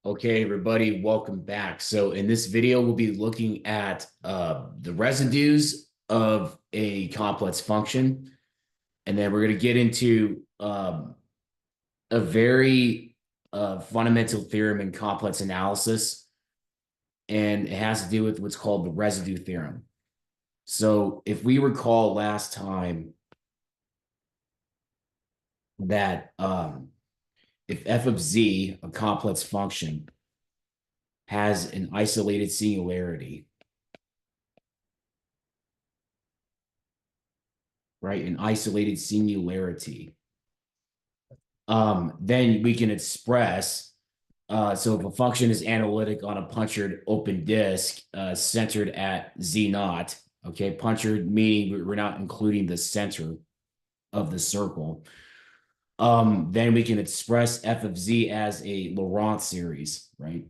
Okay, everybody, welcome back. So in this video, we'll be looking at the residues of a complex function, and then we're going to get into a very fundamental theorem in complex analysis, and it has to do with what's called the residue theorem. So if we recall last time that if f of z, a complex function, has an isolated singularity, right? An isolated singularity. Then we can express, so if a function is analytic on a punctured open disk centered at Z naught, okay, punctured meaning we're not including the center of the circle, then we can express f of Z as a Laurent series, right?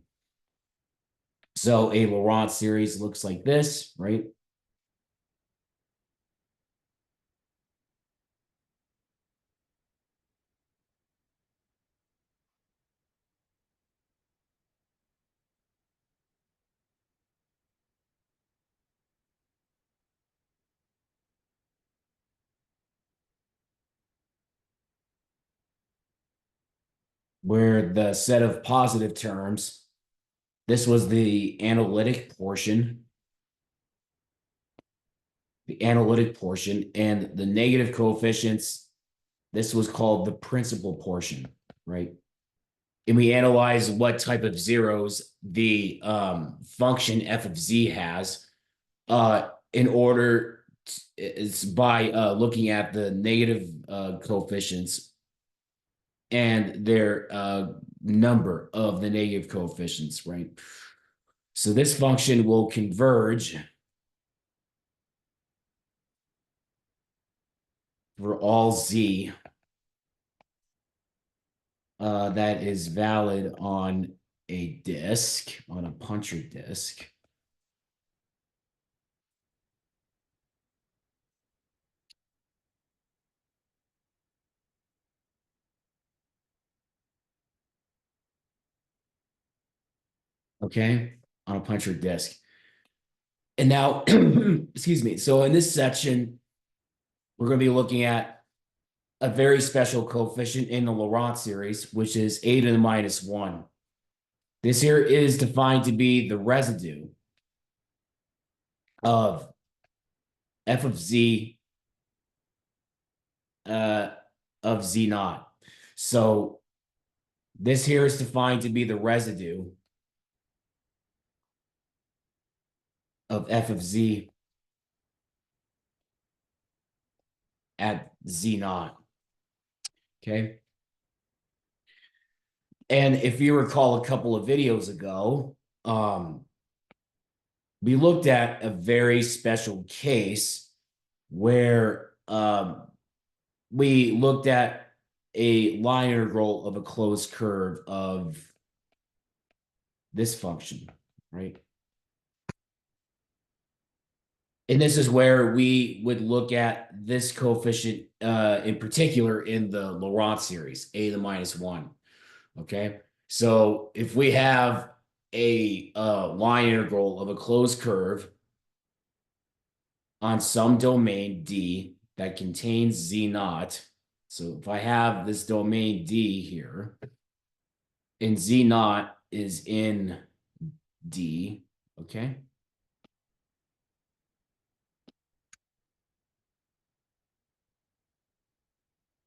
So a Laurent series looks like this, right? Where the set of positive terms, this was the analytic portion, and the negative coefficients, this was called the principal portion, right? And we analyze what type of zeros the function f of z has in order it's by looking at the negative coefficients and their number of the negative coefficients, right? So this function will converge for all z that is valid on a disk, on a puncher disk. Okay, on a puncher disk. And now, excuse me. So in this section, we're going to be looking at a very special coefficient in the Laurent series, which is a to the minus 1. This here is defined to be the residue of f of z of z naught. So this here is defined to be the residue of f of z at z naught. Okay. And if you recall a couple of videos ago, we looked at a very special case where we looked at a line integral of a closed curve of this function, right? And this is where we would look at this coefficient in particular in the Laurent series, a to the minus 1. Okay. So if we have a line integral of a closed curve on some domain D that contains Z naught. So if I have this domain D here, and Z naught is in D, okay?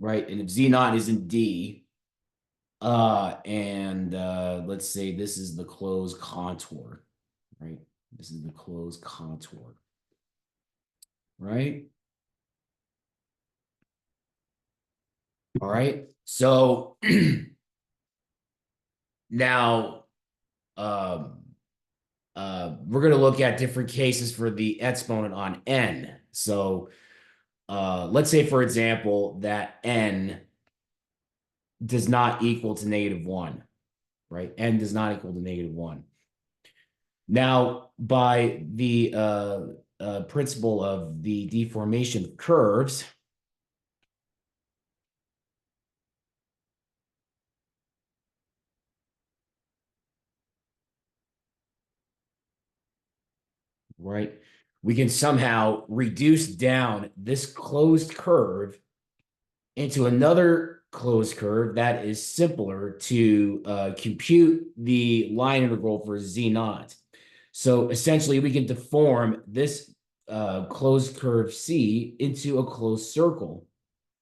Right, and if Z naught is in D, and let's say this is the closed contour, right? This is the closed contour, right? All right, so now we're going to look at different cases for the exponent on n. So let's say, for example, that n does not equal to -1, right? N does not equal to -1. Now, by the principle of the deformation of curves, right? We can somehow reduce down this closed curve into another closed curve that is simpler to compute the line integral for z naught. So essentially, we can deform this closed curve C into a closed circle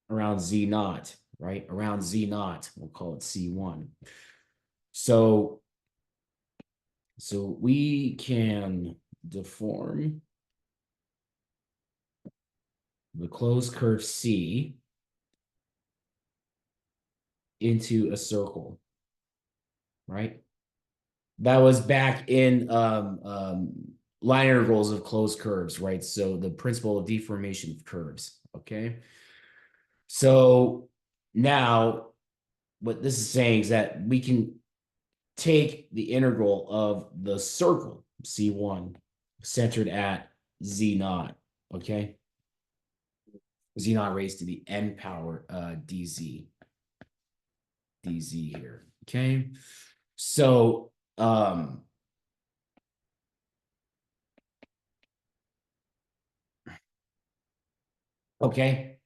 around z naught, right? Around z naught, we'll call it C1. So we can deform the closed curve C into a circle, right? That was back in line integrals of closed curves, right? So the principle of deformation of curves, okay? So now what this is saying is that we can take the integral of the circle C1 centered at Z naught, okay? Z naught raised to the n power dz here, okay? So okay,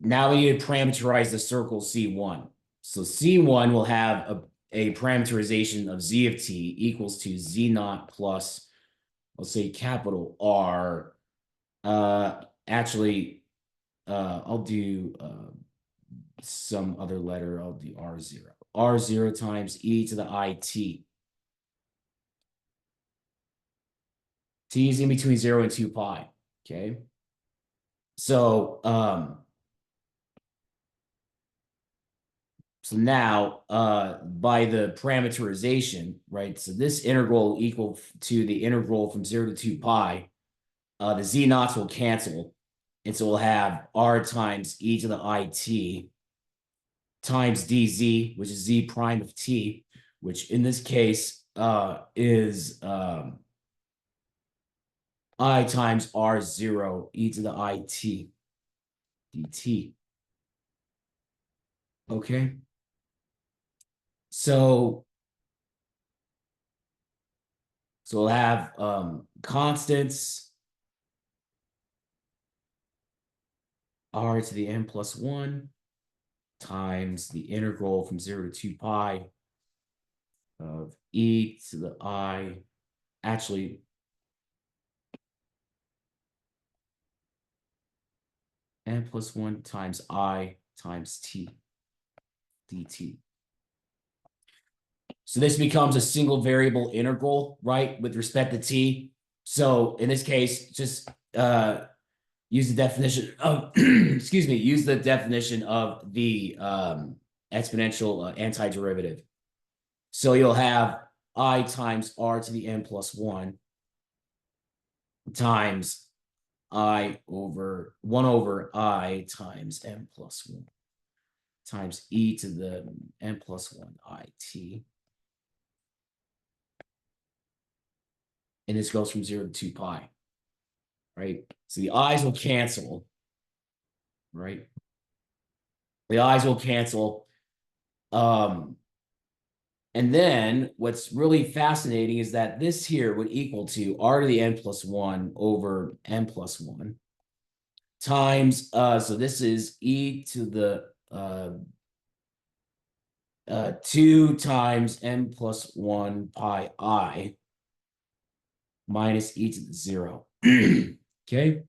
now we need to parameterize the circle C1. So C1 will have a parameterization of z of t equals to z naught plus, let's say, capital R. Actually, I'll do some other letter. I'll do R0. R0 times e to the I t. T is in between 0 and 2 pi. Okay. So now by the parameterization, right? So this integral equal to the integral from 0 to 2 pi. The z naughts will cancel. And so we'll have r times e to the it times dz, which is z prime of t, which in this case is I times r0 e to the it dt. Okay. So we'll have constants r to the n plus 1 times the integral from 0 to 2 pi of e to the I. Actually, n plus 1 times I times t dt. So this becomes a single variable integral, right, with respect to t. So in this case, just use the definition of, excuse me, use the definition of the exponential antiderivative. So you'll have I times r to the n plus 1 times I over 1 over I times n plus 1 times e to the n plus 1 it. And this goes from 0 to 2 pi, right? So the i's will cancel, right? The i's will cancel. And then what's really fascinating is that this here would equal to r to the n plus 1 over n plus 1 times, so this is e to the 2 times n plus 1 pi I minus e to the 0. Okay.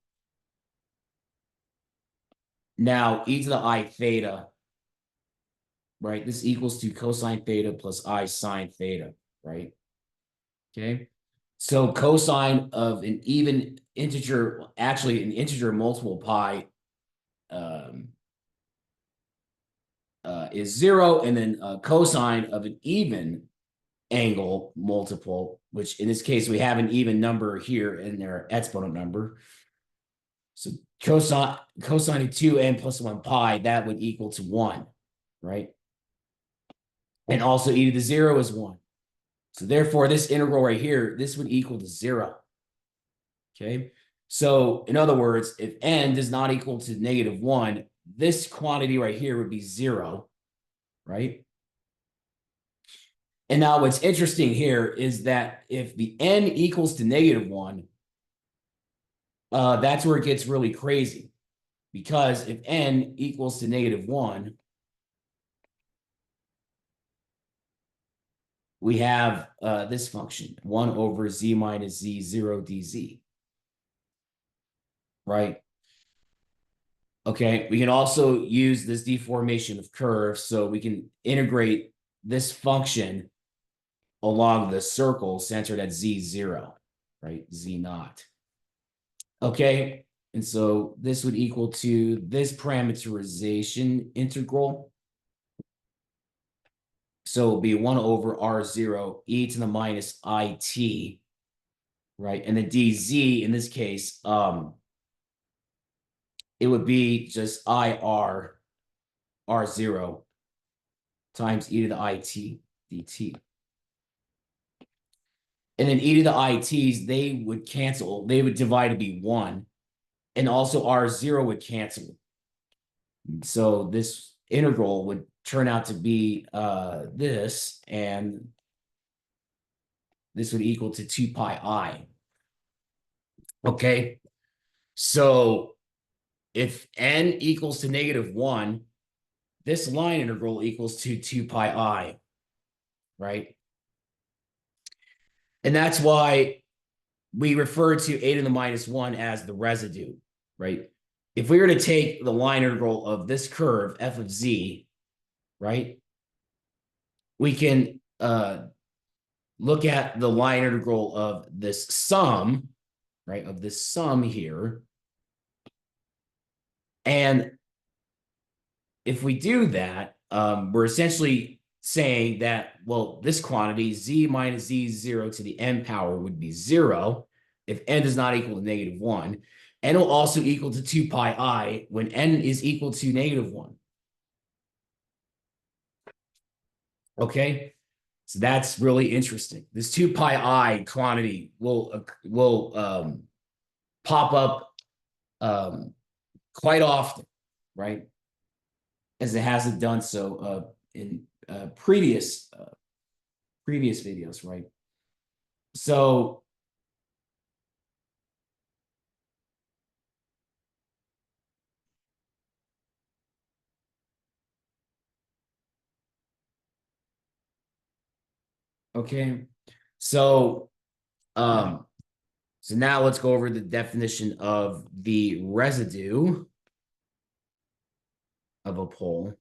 Now, e to the I theta, right? This equals to cosine theta plus I sine theta, right? Okay. So cosine of an even integer, actually an integer multiple pi is 0. And then cosine of an even angle multiple, which in this case, we have an even number here in their exponent number. So cosine of 2n plus 1 pi, that would equal to 1, right? And also e to the 0 is 1. So therefore, this integral right here, this would equal to 0. Okay. So in other words, if n does not equal to -1, this quantity right here would be 0, right? And now what's interesting here is that if the n equals to -1, that's where it gets really crazy. Because if n equals to -1, we have this function, 1 over z minus z0 dz, right? Okay, we can also use this deformation of curves, so we can integrate this function along the circle centered at z0, right? Z naught. Okay, and so this would equal to this parameterization integral. So it'll be 1 over r0 e to the minus it, right? And the dz in this case, it would be just ir r0 times e to the it dt. And then e to the its, they would cancel. They would divide to be 1. And also r0 would cancel. So this integral would turn out to be this, and this would equal to 2 pi I. Okay, so if n equals to -1, this line integral equals to 2 pi I, right? And that's why we refer to a to the -1 as the residue, right? If we were to take the line integral of this curve, f of z, right, we can look at the line integral of this sum, right, of this sum here. And if we do that, we're essentially saying that, well, this quantity, z minus z0 to the n power, would be 0 if n is not equal to -1. N will also equal to 2 pi I when n is equal to -1. Okay, so that's really interesting. This 2 pi I quantity will pop up quite often, right? As it hasn't done so in previous videos, right? So okay, so so now let's go over the definition of the residue of a pole.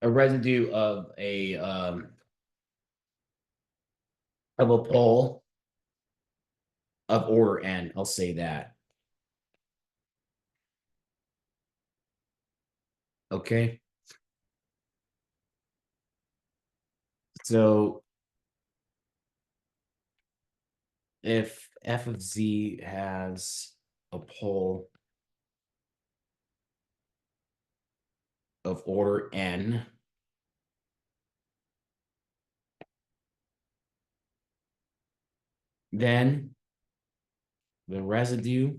A residue of a pole of order n. I'll say that. Okay. So if f of z has a pole of order n, then the residue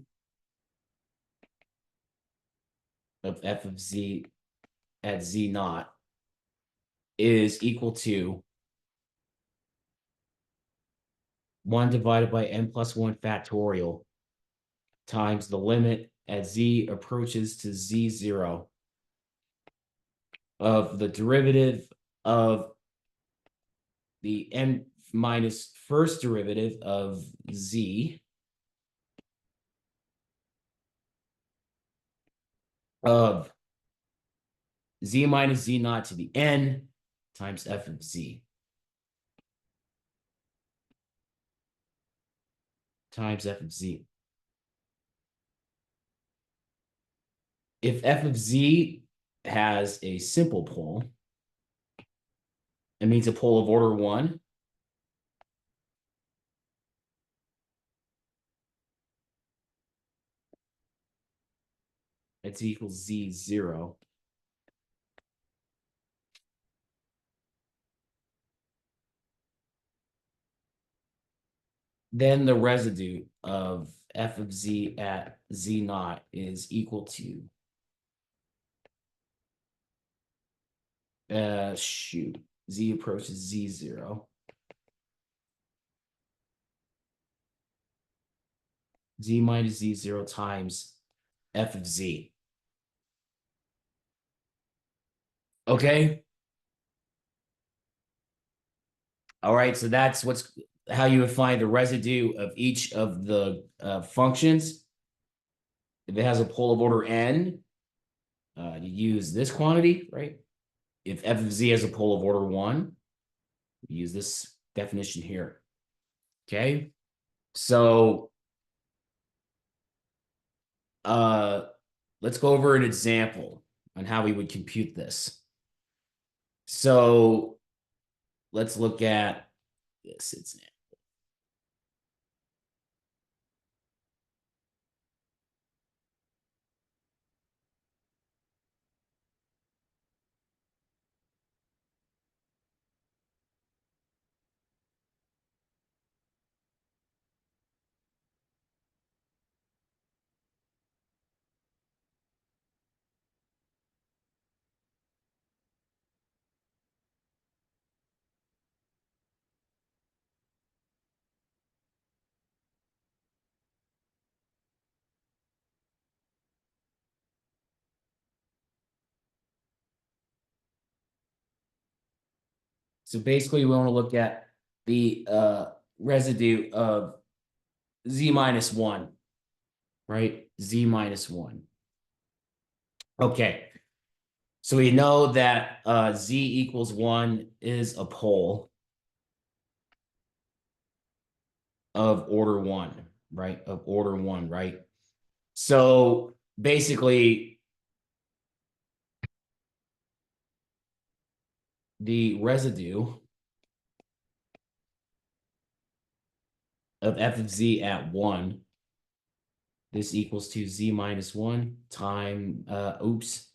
of f of z at z naught is equal to 1 divided by n plus 1 factorial times the limit as z approaches to z0 of the derivative of the n minus first derivative of z of z minus z naught to the n times f of z times f of z. If f of z has a simple pole, it means a pole of order 1. It's equals z0. Then the residue of f of z at z naught is equal to Shoot. Z approaches Z0. Z minus Z0 times f of Z. Okay. All right. So that's how you would find the residue of each of the functions. If it has a pole of order n, you use this quantity, right? If f of z has a pole of order 1, you use this definition here. Okay. So let's go over an example on how we would compute this. So let's look at this example. So basically, we want to look at the residue of z minus 1, right? Z minus 1. Okay. So we know that z equals 1 is a pole of order 1, right? Of order 1, right? So basically, the residue of f of z at 1, this equals to z minus 1 time, times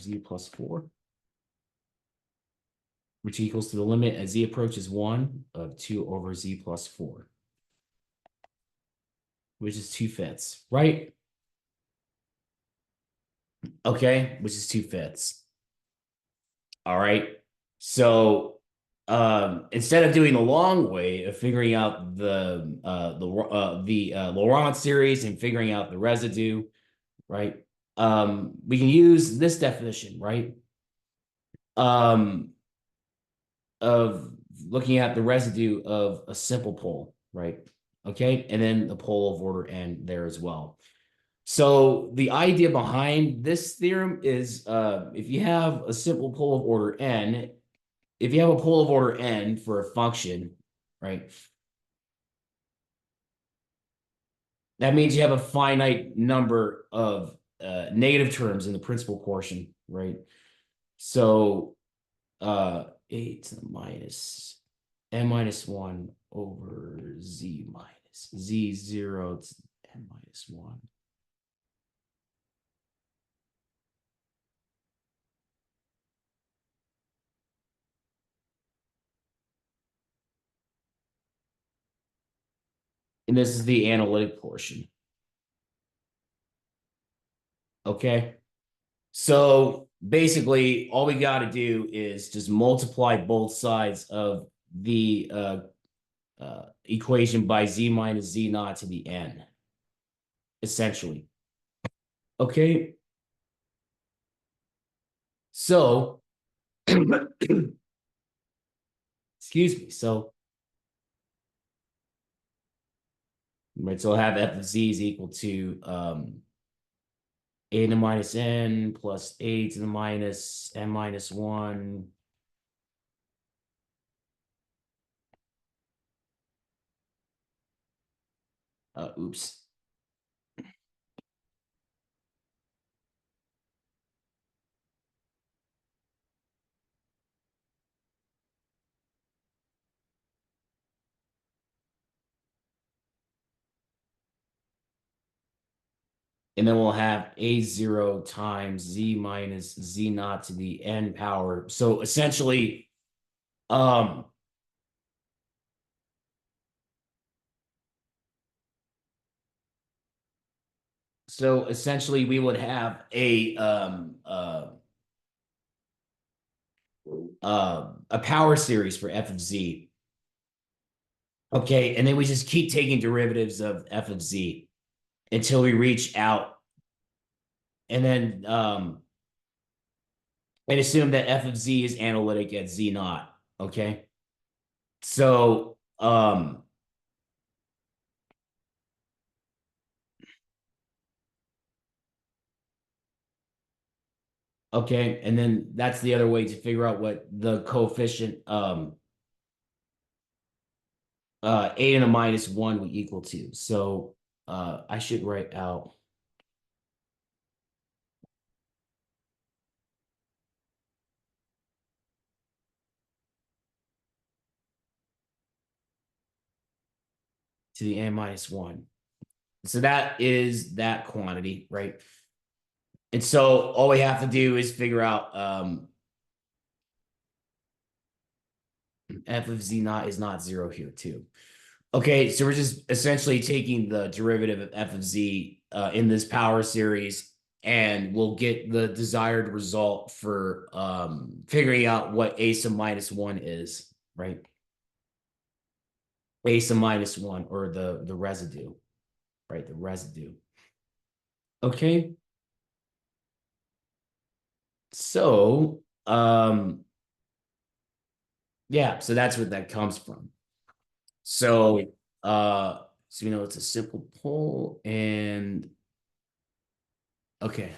z plus 4, which equals to the limit as z approaches 1 of 2 over z plus 4, which is 2/5, right? Okay, which is 2/5. All right. So instead of doing the long way of figuring out the Laurent series and figuring out the residue, right? We can use this definition, right? Um, of looking at the residue of a simple pole, right? Okay, and then the pole of order n there as well. So the idea behind this theorem is if you have a simple pole of order n, if you have a pole of order n for a function, right, that means you have a finite number of negative terms in the principal portion, right? So a to the minus n minus 1 over z minus z0 to n minus 1. And this is the analytic portion. Okay. So basically, all we got to do is just multiply both sides of the equation by z minus z naught to the n, essentially. Okay. So, excuse me. So, right, so I'll have f of z is equal to a to the minus n plus a to the minus n minus 1. Oops. And then we'll have A0 times Z minus Z naught to the N power. So essentially, um, we would have a power series for f of z. Okay, and then we just keep taking derivatives of f of z until we reach out, and then and assume that f of z is analytic at z naught. Okay, so okay, and then that's the other way to figure out what the coefficient a to the minus one would equal to. So I should write out to the n minus one. So that is that quantity, right? And so all we have to do is figure out f of z naught is not zero here too. Okay, so we're just essentially taking the derivative of f of z in this power series, and we'll get the desired result for figuring out what a sum minus one is, right? A sum minus one, or the residue, right? The residue. Okay, so yeah, so that's what that comes from. So so it's a simple pole, and okay.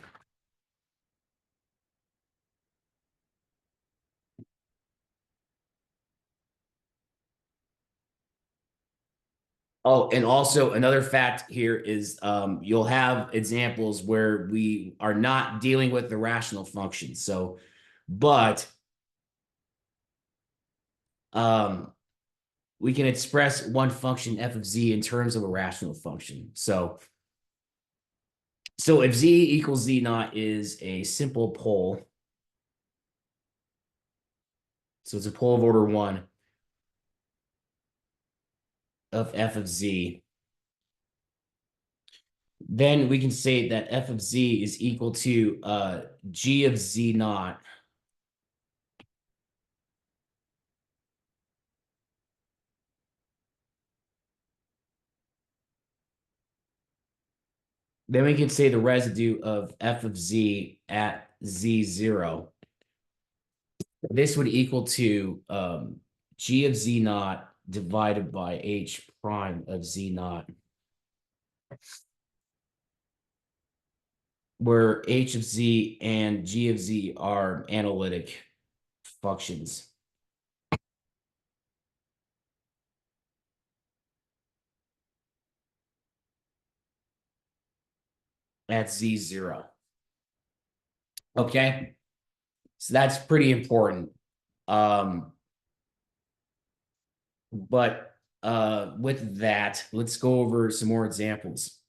Oh, and also another fact here is you'll have examples where we are not dealing with the rational function. So, but um, we can express one function f of z in terms of a rational function. So if z equals z naught is a simple pole, so it's a pole of order one of f of z, then we can say that f of z is equal to g of z naught then we can say the residue of f of z at z0. This would equal to g of z naught divided by h prime of z naught, where h of z and g of z are analytic functions at z0. Okay, so that's pretty important. But with that, let's go over some more examples.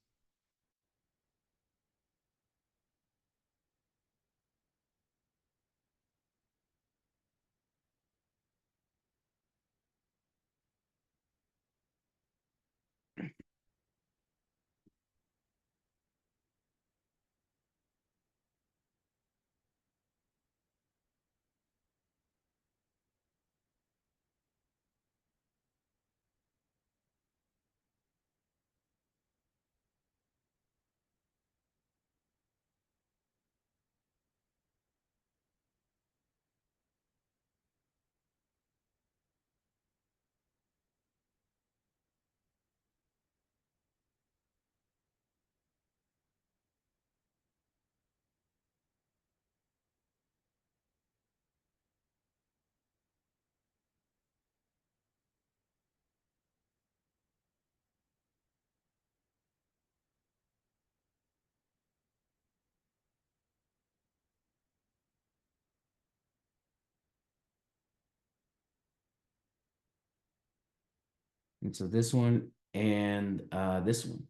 And so this one and this one.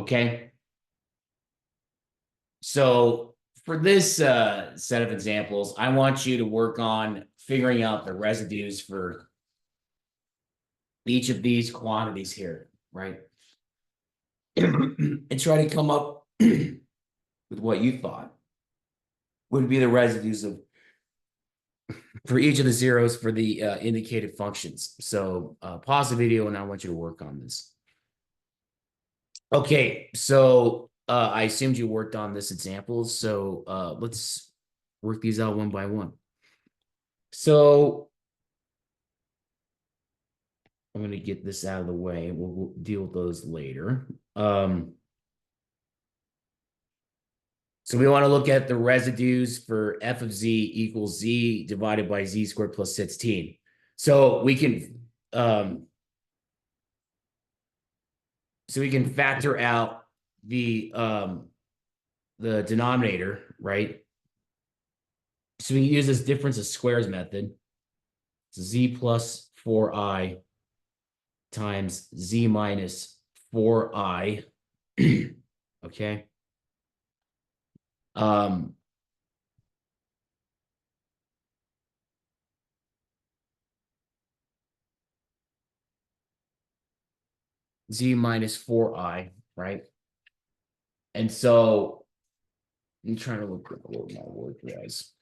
Okay. So for this set of examples, I want you to work on figuring out the residues for each of these quantities here, right? And try to come up with what you thought would be the residues of for each of the zeros for the indicated functions. So pause the video and I want you to work on this. Okay, so I assumed you worked on this example, so let's work these out one by one. So I'm going to get this out of the way. We'll deal with those later. So we want to look at the residues for f of z equals z divided by z squared plus 16. So we can factor out the denominator, right? So we can use this difference of squares method. So z plus 4i times z minus 4i. Okay. Z minus 4i, right? And so I'm trying to look at what my word was.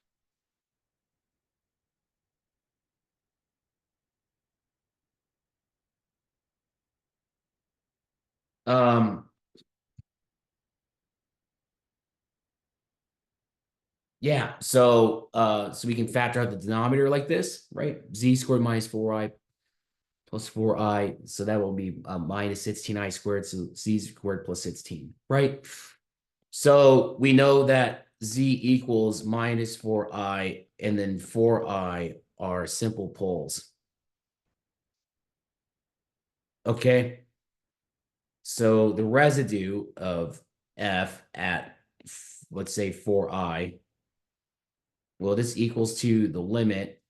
Yeah, so we can factor out the denominator like this, right? Z squared minus 4i plus 4i. So that will be minus 16i squared. So z squared plus 16, right? So we know that z equals minus 4i and then 4i are simple poles. Okay. So the residue of f at, let's say, 4i, well, this equals to the limit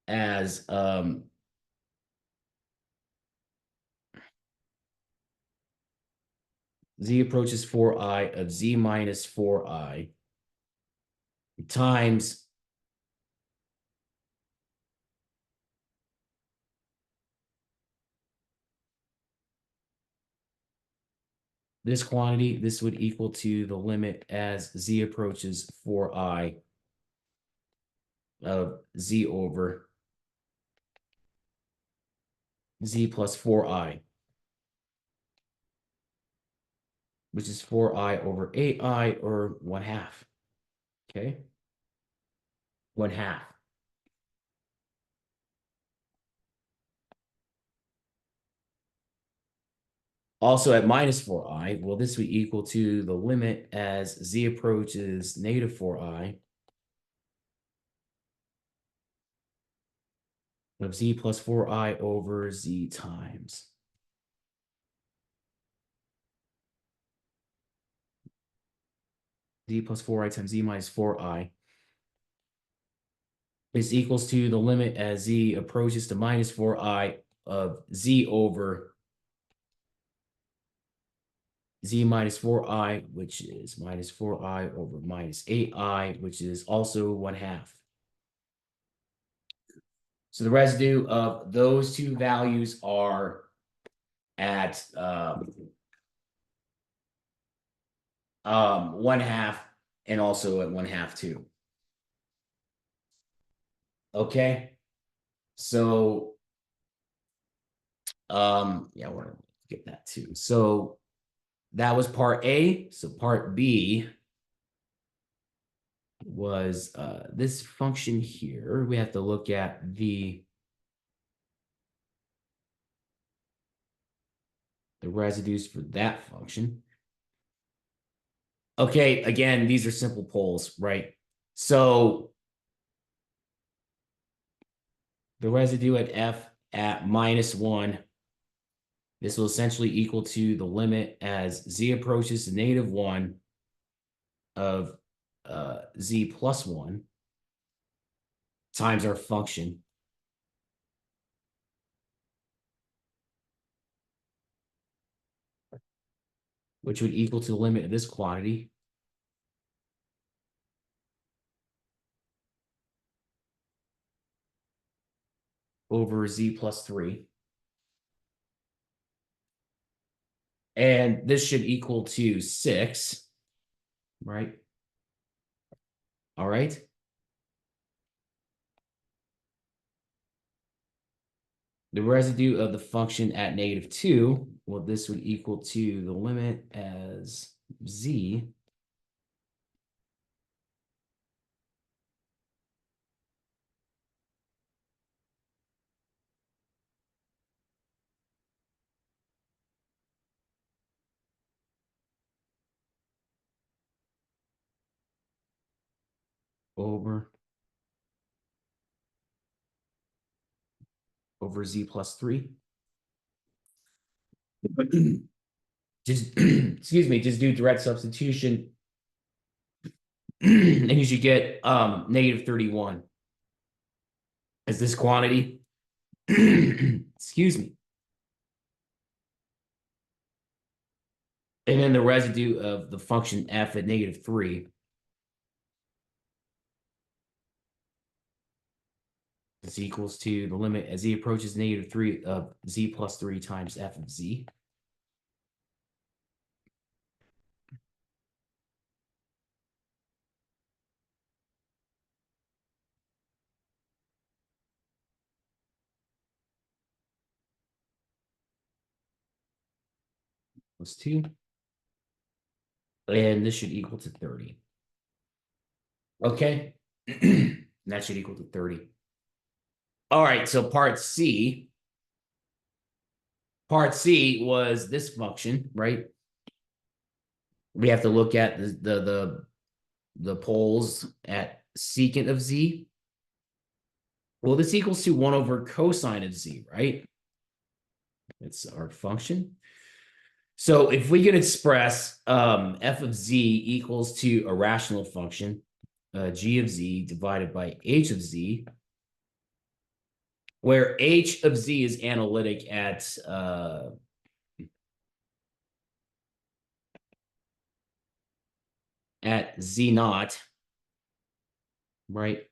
as z approaches 4i of z minus 4i times this quantity. This would equal to the limit as z approaches 4i of z over z plus 4i, which is 4i over 8i, or 1/2. Okay. 1/2. Also at minus 4i, well, this would equal to the limit as z approaches negative 4i of z plus 4i over z times z plus 4i times z minus 4i is equals to the limit as z approaches to minus 4i of z over z minus 4i, which is minus 4i over minus 8i, which is also 1/2. So the residue of those two values are at 1/2 and also at 1/2 too. Okay. So yeah, we're gonna get that too. So that was part A. So part B was this function here. We have to look at the residues for that function. Okay, again, these are simple poles, right? So the residue at f at -1, this will essentially equal to the limit as z approaches to -1 of z plus 1 times our function. which would equal to the limit of this quantity over z plus 3. And this should equal to 6, right? All right. The residue of the function at -2, well, this would equal to the limit as z over z plus 3. Just excuse me, just do direct substitution and you should get -31 as this quantity. Excuse me. And then the residue of the function f at -3 is equals to the limit as z approaches -3 of z plus 3 times f of z. Plus 2. And this should equal to 30. Okay. That should equal to 30. All right, so part C. Part C was this function, right? We have to look at the poles at secant of z. Well, this equals to 1 over cosine of z, right? It's our function. So if we can express f of z equals to a rational function, g of z divided by h of z, where h of z is analytic at z naught, right?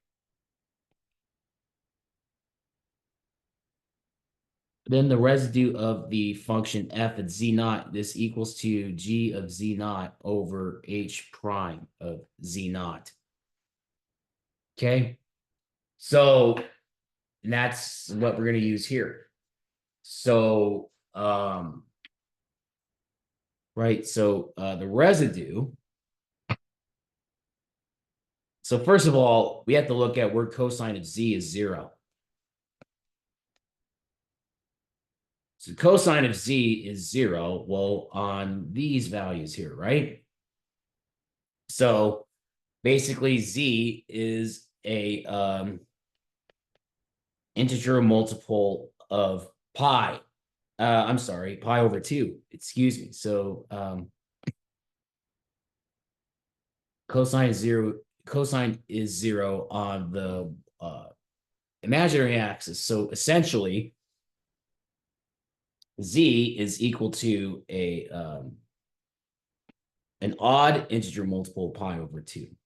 Then the residue of the function f at z naught, this equals to g of z naught over h prime of z naught. Okay, so that's what we're going to use here. So, right, so the residue. So first of all, we have to look at where cosine of z is 0. So cosine of z is 0, well, on these values here, right? So basically z is a integer multiple of pi. I'm sorry, pi over 2, excuse me. So cosine is 0 on the imaginary axis. So essentially, z is equal to an odd integer multiple of pi over 2.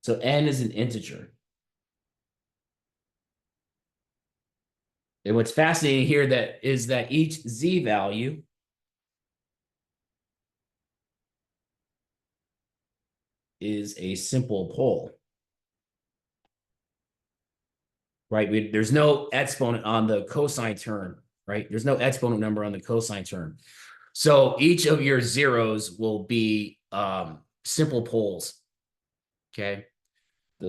So n is an integer. And what's fascinating here is that each z value is a simple pole. Right? There's no exponent on the cosine term, right? There's no exponent number on the cosine term. So each of your zeros will be simple poles. Okay.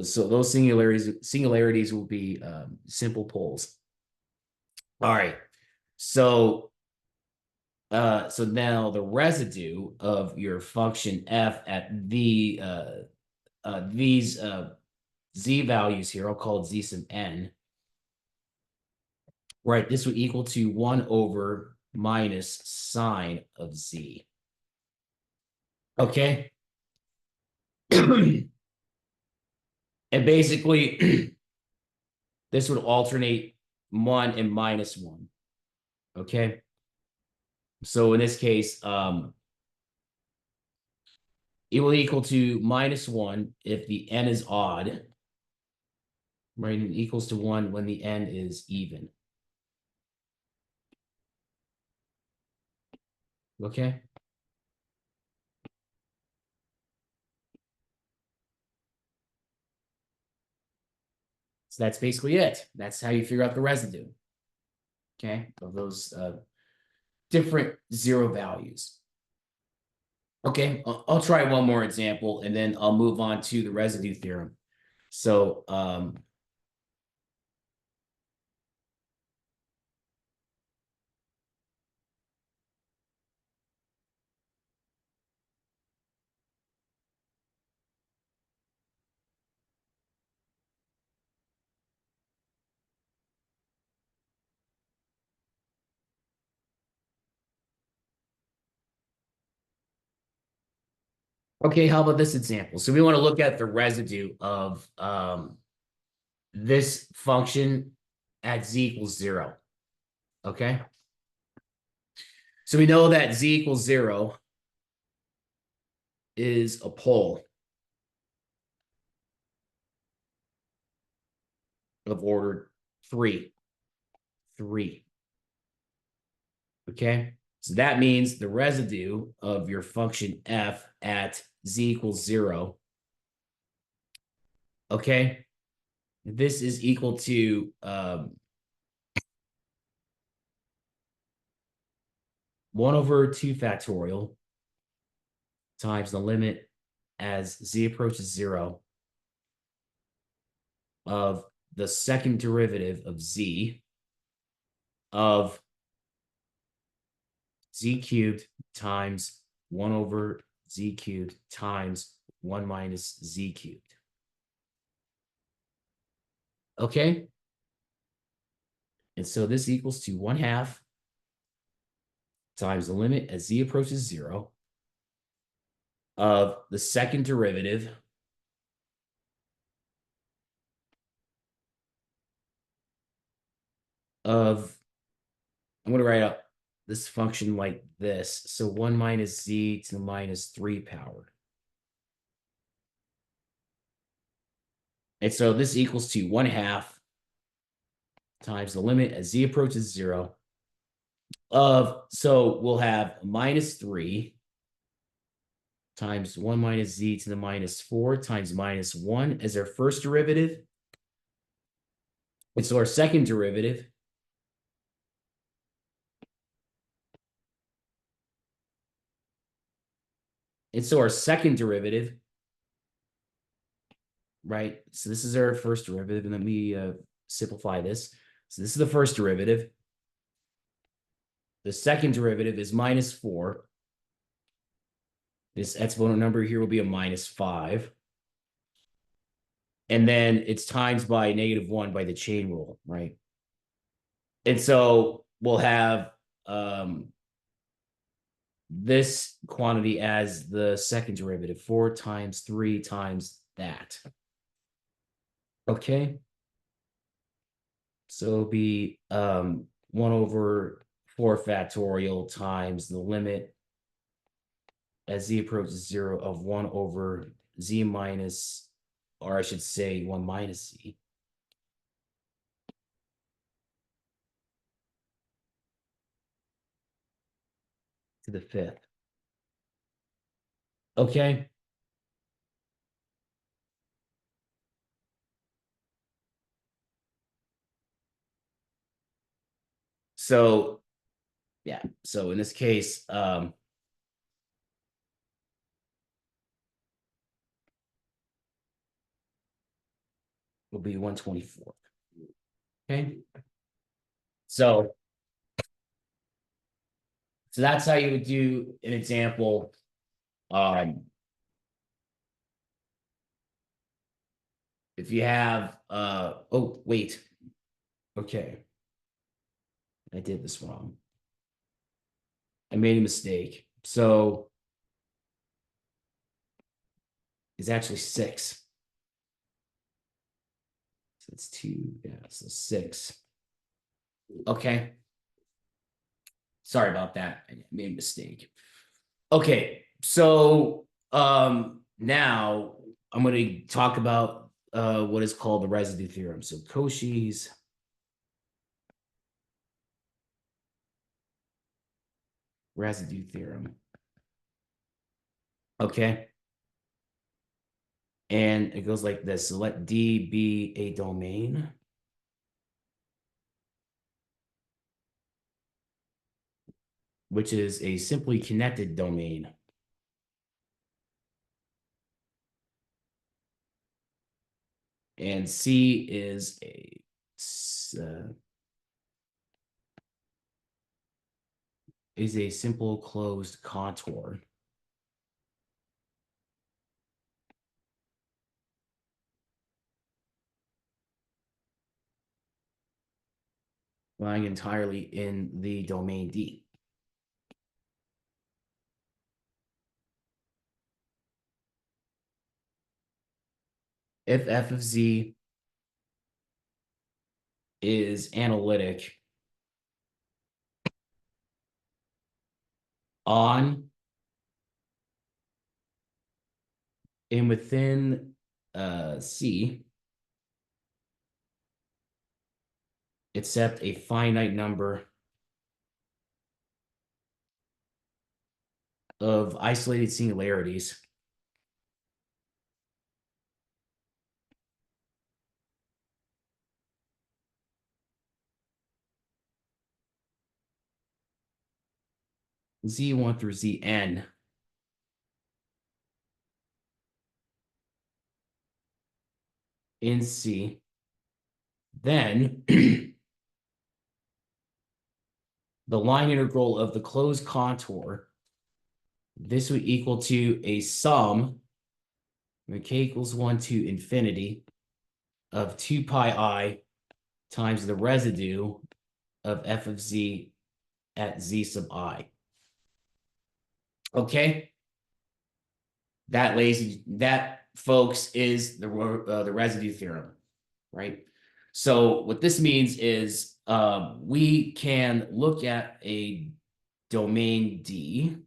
So those singularities will be simple poles. All right. So now the residue of your function f at these z values here, I'll call it z sub n. Right, this would equal to 1 over minus sine of z. Okay. And basically, this would alternate 1 and -1. Okay. So in this case, it will equal to -1 if the n is odd, right? And equals to 1 when the n is even. Okay. So that's basically it. That's how you figure out the residue. Okay. Of those different zero values. Okay. I'll try one more example and then I'll move on to the residue theorem. So, okay, how about this example? So we want to look at the residue of this function at z equals 0. Okay. So we know that z equals 0 is a pole of order 3. 3. Okay. So that means the residue of your function f at z equals 0. Okay. This is equal to 1/2 times the limit as z approaches 0 of the second derivative of z of z cubed times 1/z cubed times 1 minus z cubed. Okay. And so this equals to 1/2 times the limit as z approaches 0 of the second derivative of, I'm going to write out this function like this. So 1 minus z to the minus 3 power. And so this equals to 1/2 times the limit as z approaches 0 of, so we'll have -3 times 1 minus z to the minus 4 times -1 as our first derivative. And so our second derivative right? So this is our first derivative, and let me simplify this. So this is the first derivative. The second derivative is -4. This exponent number here will be a -5. And then it's times by -1 by the chain rule, right? And so we'll have this quantity as the second derivative, 4 times 3 times that. Okay. So it'll be 1/4 factorial times the limit as z approaches 0 of 1/z minus, or I should say 1 minus z. To the 5th. Okay. So, yeah. So in this case, will be 1/24. Okay. So that's how you would do an example. If you have, oh, wait. Okay. I did this wrong. I made a mistake. So it's actually 6. So it's 2, yeah, so 6. Okay. Sorry about that. I made a mistake. Okay, so now I'm going to talk about what is called the residue theorem. So Cauchy's residue theorem. Okay. And it goes like this. So let D be a domain. Which is a simply connected domain. And C is a simple closed contour. Lying entirely in the domain D. If f of z is analytic on and within C, except a finite number of isolated singularities, Z1 through Zn, in C, then the line integral of the closed contour, this would equal to a sum, when k equals 1 to infinity, of 2 pi I times the residue of f of z at z sub I. Okay? That, folks, is the residue theorem, right? So what this means is we can look at a domain D,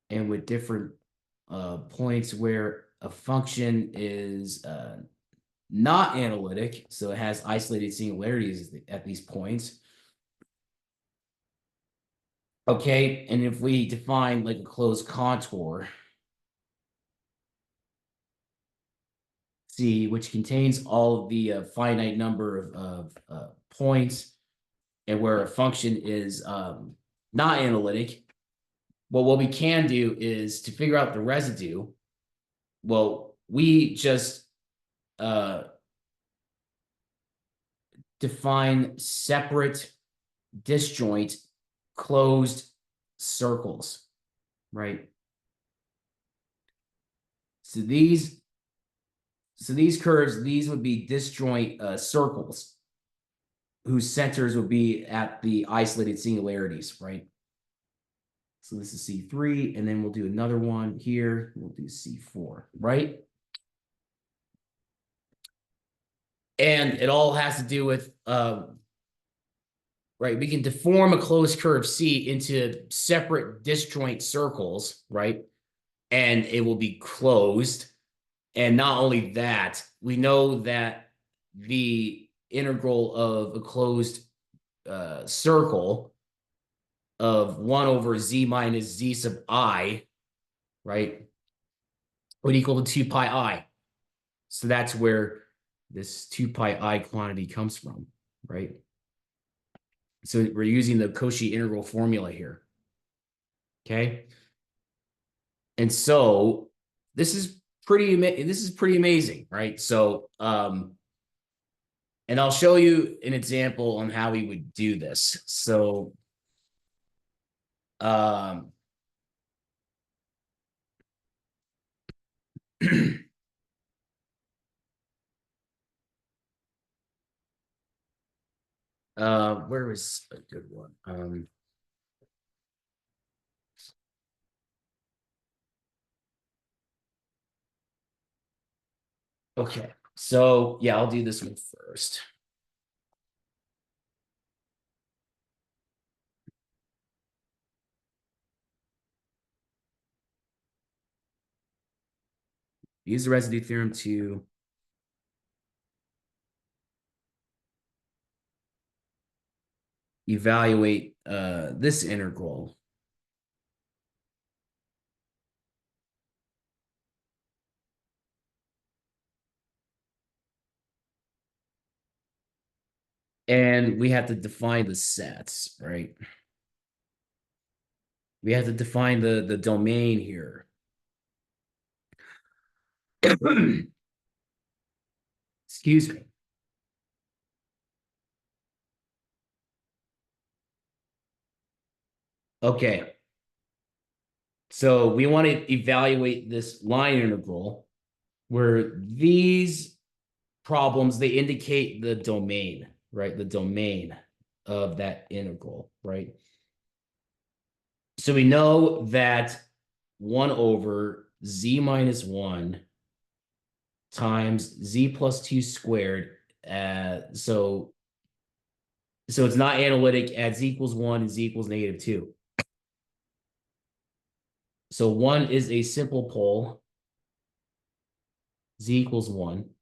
and with different points where a function is not analytic, so it has isolated singularities at these points. Okay, and if we define like a closed contour, C, which contains all of the finite number of points, and where a function is not analytic, well, what we can do is to figure out the residue. Well, we just define separate disjoint closed circles, right? So these curves, these would be disjoint circles whose centers would be at the isolated singularities, right? So this is C3, and then we'll do another one here. We'll do C4, right? And it all has to do with, right, we can deform a closed curve C into separate disjoint circles, right? And it will be closed. And not only that, we know that the integral of a closed circle of 1 over z minus z sub I, right, would equal to 2 pi I. So that's where this 2 pi I quantity comes from, right? So we're using the Cauchy integral formula here. Okay. And so this is pretty amazing, right? So and I'll show you an example on how we would do this. So where is a good one? Okay, So yeah, I'll do this one first. Use the residue theorem to evaluate this integral. And we have to define the sets, right? We have to define the domain here. Excuse me. Okay. So we want to evaluate this line integral where these problems, they indicate the domain, right? The domain of that integral, right? So we know that 1 over z minus 1 times z plus 2 squared. So it's not analytic at z equals 1 and z equals -2. So 1 is a simple pole, z equals 1.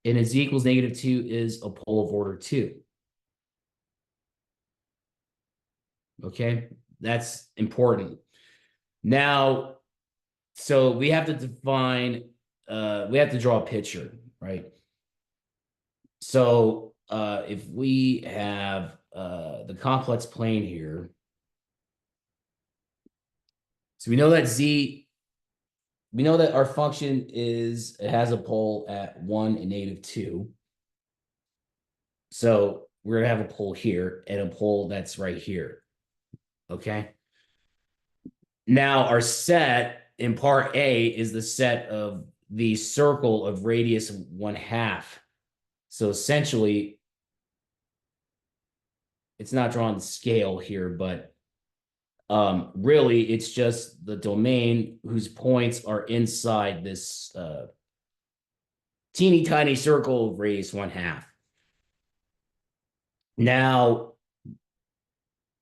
And a z equals -2 is a pole of order 2. Okay, that's important. Now, so we have to define, we have to draw a picture, right? So if we have the complex plane here, so we know that our function it has a pole at 1 and -2. So we're gonna have a pole here and a pole that's right here. Okay. Now our set in part A is the set of the circle of radius 1/2. So essentially, it's not drawn to scale here, but really it's just the domain whose points are inside this teeny tiny circle of radius 1/2. Now,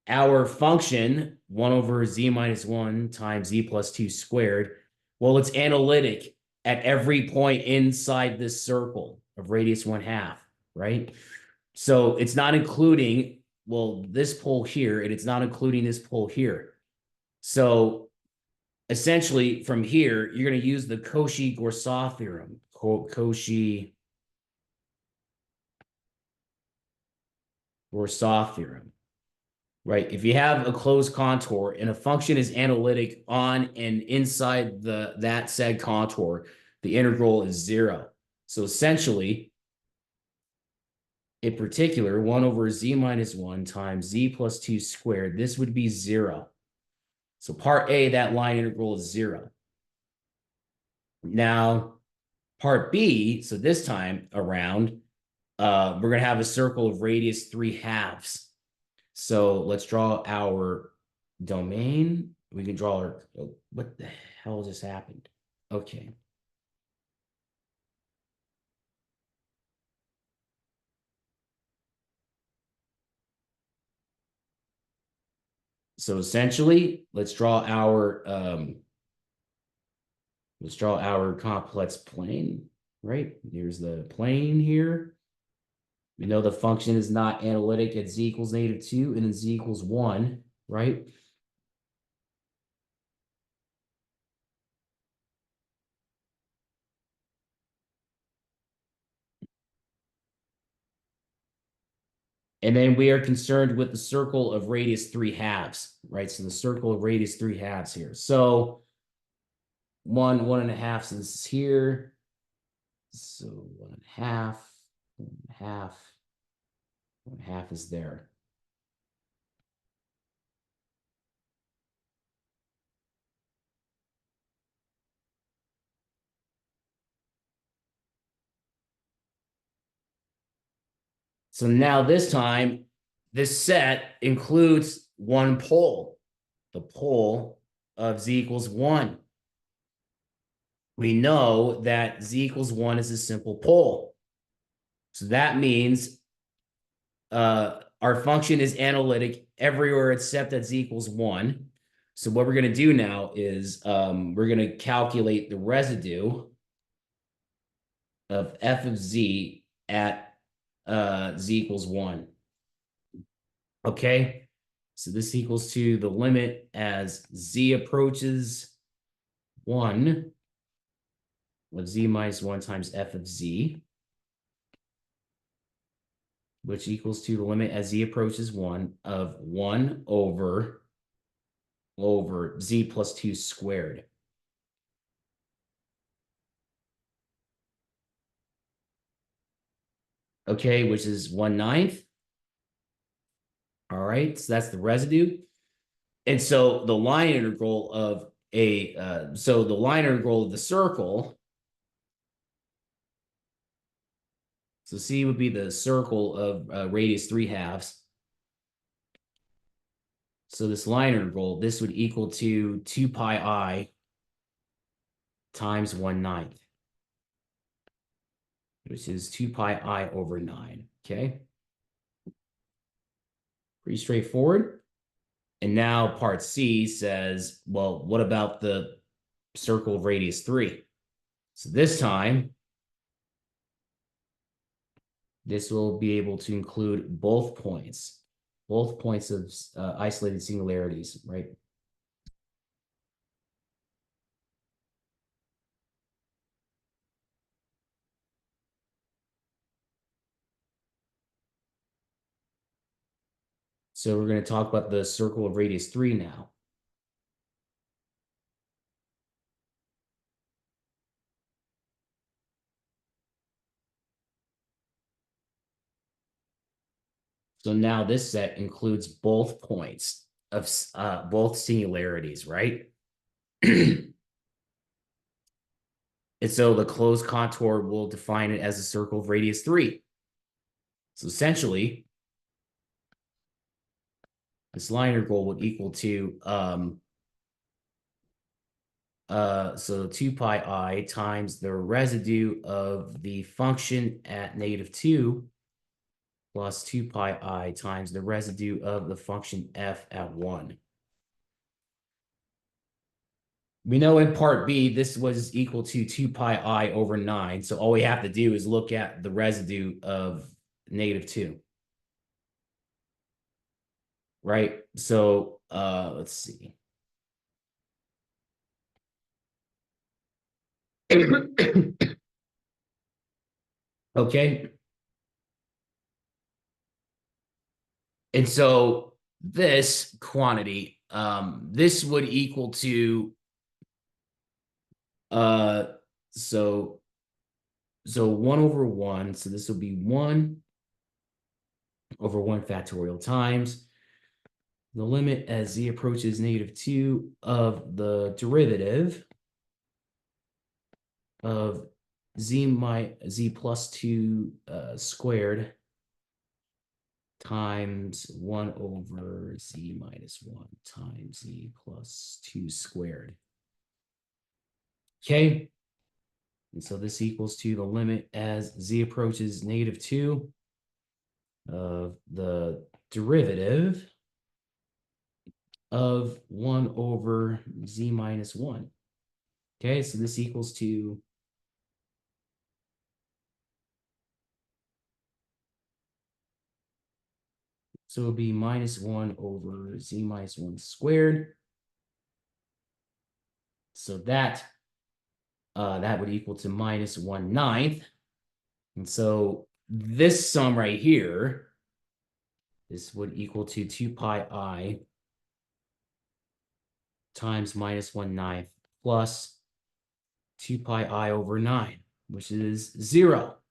our function 1 over z minus 1 times z plus 2 squared, well, it's analytic at every point inside this circle of radius 1/2, right? So it's not including, well, this pole here, and it's not including this pole here. So essentially from here, you're going to use the Cauchy-Goursat theorem. Cauchy-Goursat theorem, right? If you have a closed contour and a function is analytic on and inside that said contour, the integral is 0. So essentially, in particular, 1 over z minus 1 times z plus 2 squared, this would be 0. So part A, that line integral is 0. Now, part B, so this time around, we're going to have a circle of radius 3/2. So let's draw our domain. We can draw our, oh, what the hell just happened? Okay. So essentially, let's draw our complex plane, right? Here's the plane here. We know the function is not analytic at z equals -2 and then z equals 1, right? And then we are concerned with the circle of radius 3/2, right? So the circle of radius 3/2 here. So 1.5 is here. So 1.5, 1.5, 1.5 is there. So now this time, this set includes one pole, the pole of z equals 1. we know that z equals 1 is a simple pole. So that means our function is analytic everywhere except at z equals 1. So what we're going to do now is we're going to calculate the residue of f of z at z equals 1. Okay, so this equals to the limit as z approaches 1 of z minus 1 times f of z, which equals to the limit as z approaches 1 of 1 over z plus 2 squared. Okay, which is 1/9. All right, so that's the residue. And so the line integral of the line integral of the circle, so C would be the circle of radius 3/2. So this line integral, this would equal to 2 pi I times 1/9, which is 2 pi I over 9. Okay. Pretty straightforward. And now part C says, well, what about the circle of radius 3? So this time, this will be able to include both points of isolated singularities, right? So we're going to talk about the circle of radius 3 now. So now this set includes both points of both singularities, right? And so the closed contour will define it as a circle of radius 3. So essentially, this line integral would equal to so 2 pi I times the residue of the function at -2 plus 2 pi I times the residue of the function f at 1. We know in part B, this was equal to 2 pi I over 9. So all we have to do is look at the residue of -2. Right? So let's see. Okay. And so this quantity, this would equal to so 1 over 1. So this will be 1 over 1 factorial times the limit as z approaches -2 of the derivative of z plus 2 squared times 1 over z minus 1 times z plus 2 squared. Okay. And so this equals to the limit as z approaches -2 of the derivative of 1 over z minus 1. Okay, so this equals to so it'll be -1 over z minus 1 squared. So that would equal to -1/9. And so this sum right here, this would equal to 2 pi I times -1/9 plus 2 pi I over 9, which is 0.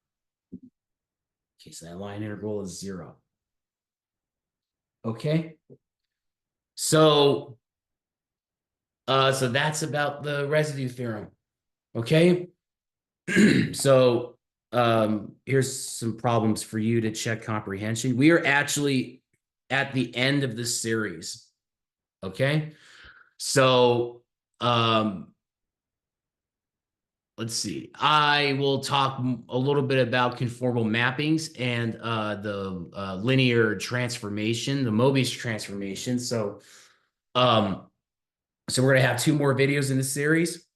Okay, so that line integral is 0. Okay. So that's about the residue theorem. Okay. So here's some problems for you to check comprehension. We are actually at the end of this series. Okay. So let's see. I will talk a little bit about conformal mappings and the linear transformation, the Mobius transformation. Um, so we're gonna have two more videos in the series.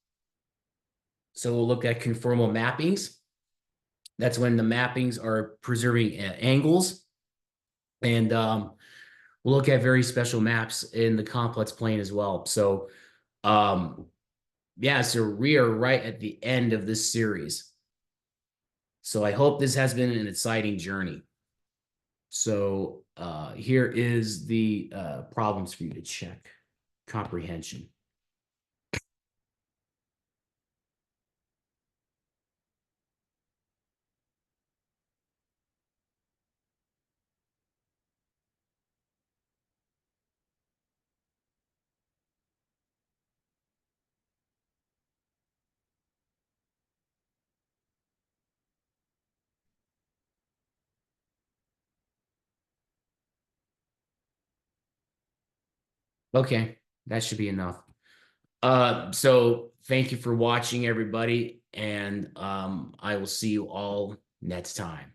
So we'll look at conformal mappings. That's when the mappings are preserving angles, and we'll look at very special maps in the complex plane as well. So, yeah, so we are right at the end of this series. So I hope this has been an exciting journey. So here is the problems for you to check. Comprehension. Okay, that should be enough. So thank you for watching, everybody, and I will see you all next time.